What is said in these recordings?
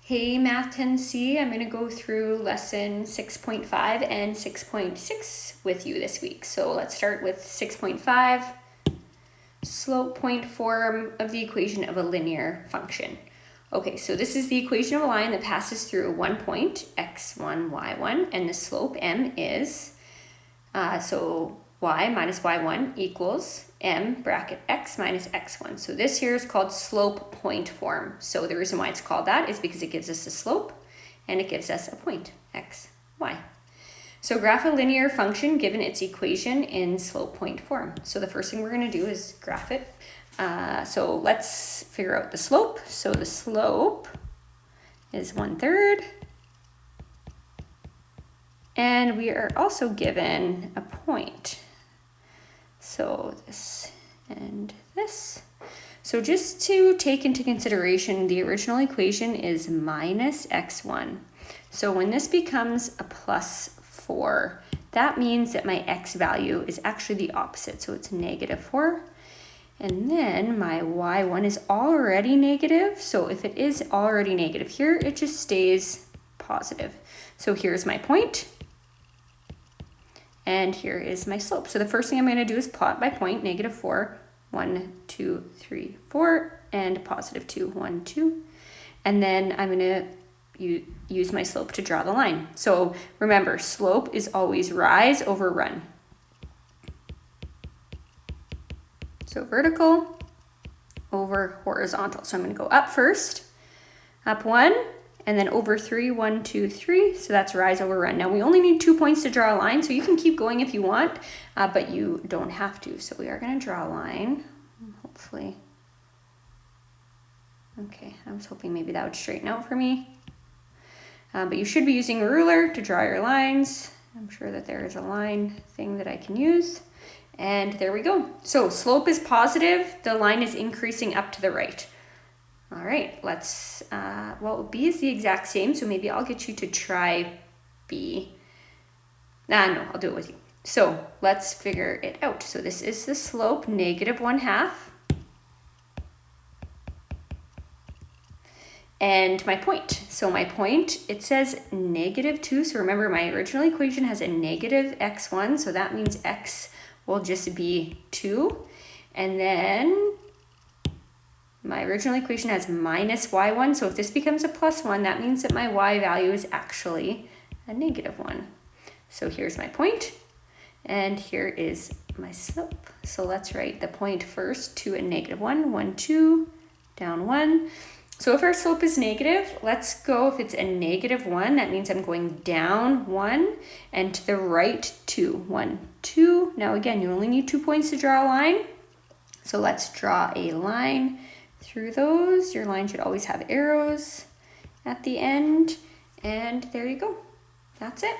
Hey Math 10C, I'm going to go through lesson 6.5 and 6.6 with you this week. So let's start with 6.5, slope point form of the equation of a linear function. Okay, so this is the equation of a line that passes through one point, x1, y1, and the slope m is, so y minus y1 equals m bracket x minus x1. So this here is called slope point form. So the reason why it's called that is because it gives us a slope and it gives us a point, x, y. So graph a linear function given its equation in slope point form. So the first thing we're going to do is graph it. So let's figure out the slope. So the slope is 1/3. And we are also given a point. So this and this. So just to take into consideration, the original equation is minus x1. So when this becomes a plus 4, that means that my x value is actually the opposite. So it's -4. And then my y1 is already negative. So if it is already negative here, it just stays positive. So here's my point. And here is my slope. So the first thing I'm going to do is plot by point, -4, 1, 2, 3, 4, and +2, 1, 2. And then I'm going to use my slope to draw the line. So remember, slope is always rise over run. So vertical over horizontal. So I'm going to go up first, up 1, and then over 3, 1, 2, 3. So that's rise over run. Now we only need 2 points to draw a line, so you can keep going if you want, but you don't have to. So we are going to draw a line, hopefully. Okay, I was hoping maybe that would straighten out for me. But you should be using a ruler to draw your lines. I'm sure that there is a line thing that I can use. And there we go. So slope is positive. The line is increasing up to the right. All right, let's, well, B is the exact same, so maybe I'll get you to try B. No, I'll do it with you. So let's figure it out. So this is the slope, -1/2. And my point. So my point, it says -2. So remember, my original equation has a negative x1, so that means x will just be 2. And then my original equation has minus y1, so if this becomes a +1, that means that my y value is actually a -1. So here's my point, and here is my slope. So let's write the point first, 2 and -1, 1, 2, down 1. So if our slope is negative, let's go, if it's a -1, that means I'm going down 1 and to the right 2, 1, 2. Now again, you only need 2 points to draw a line. So let's draw a line through those. Your line should always have arrows at the end, and there you go. That's it.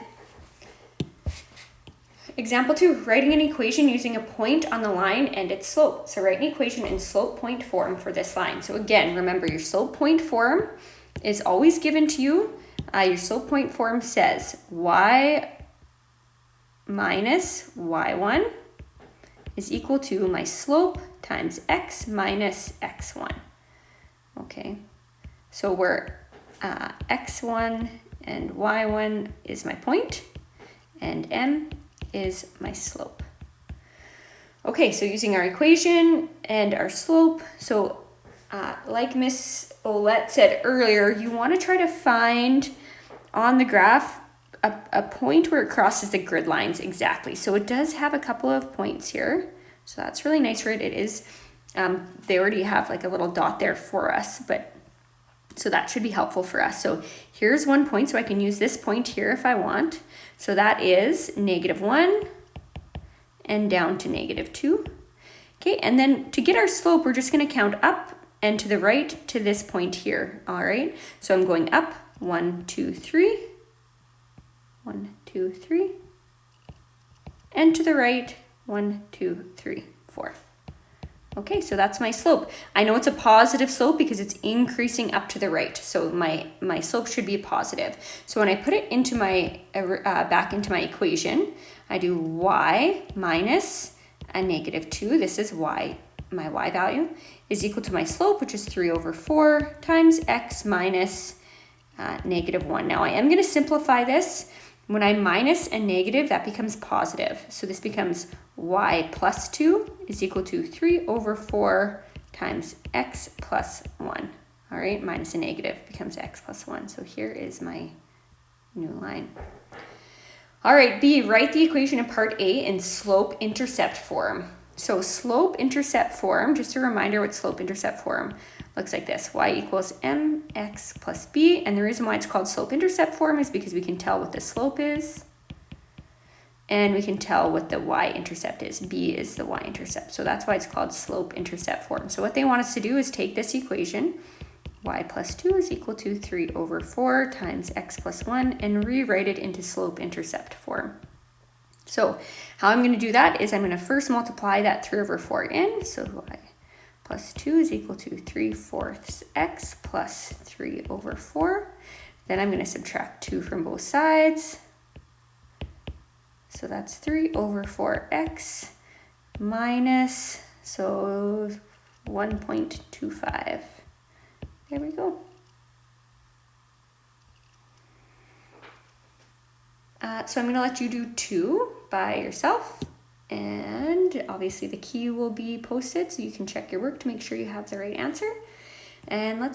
Example 2, writing an equation using a point on the line and its slope. So write an equation in slope point form for this line. So again, remember your slope point form is always given to you. Your slope point form says y minus y1 is equal to my slope times x minus x1. Okay, so we're x1 and y1 is my point, and m is my slope. Okay, so using our equation and our slope, so like Miss Olette said earlier, you want to try to find on the graph a point where it crosses the grid lines exactly. So it does have a couple of points here, so that's really nice for it. It is, they already have like a little dot there for us, but so that should be helpful for us. So here's one point, so I can use this point here if I want. So that is -1 and down to -2. Okay, and then to get our slope, we're just going to count up and to the right to this point here. All right, so I'm going up 1, 2, 3, 1, 2, 3, and to the right 1, 2, 3, 4. Okay, so that's my slope. I know it's a positive slope because it's increasing up to the right. So my slope should be positive. So when I put it into my back into my equation, I do y minus a -2. This is y, my y value, is equal to my slope, which is 3/4 times x minus -1. Now I am going to simplify this. When I minus a negative, that becomes positive. So this becomes y plus 2 is equal to 3 over 4 times x plus 1. All right, minus a negative becomes x plus 1. So here is my new line. All right, B, write the equation in part A in slope-intercept form. So slope-intercept form, just a reminder what slope-intercept form looks like this. Y equals mx plus b. And the reason why it's called slope-intercept form is because we can tell what the slope is. And we can tell what the y-intercept is. B is the y-intercept. So that's why it's called slope-intercept form. So what they want us to do is take this equation, y plus 2 is equal to 3 over 4 times x plus 1, and rewrite it into slope-intercept form. So how I'm going to do that is I'm going to first multiply that 3 over 4 in. So y plus 2 is equal to 3/4 x plus 3 over 4. Then I'm going to subtract 2 from both sides. So that's 3 over 4x minus, so 1.25. There we go. So I'm going to let you do 2 by yourself. And obviously the key will be posted so you can check your work to make sure you have the right answer. And let's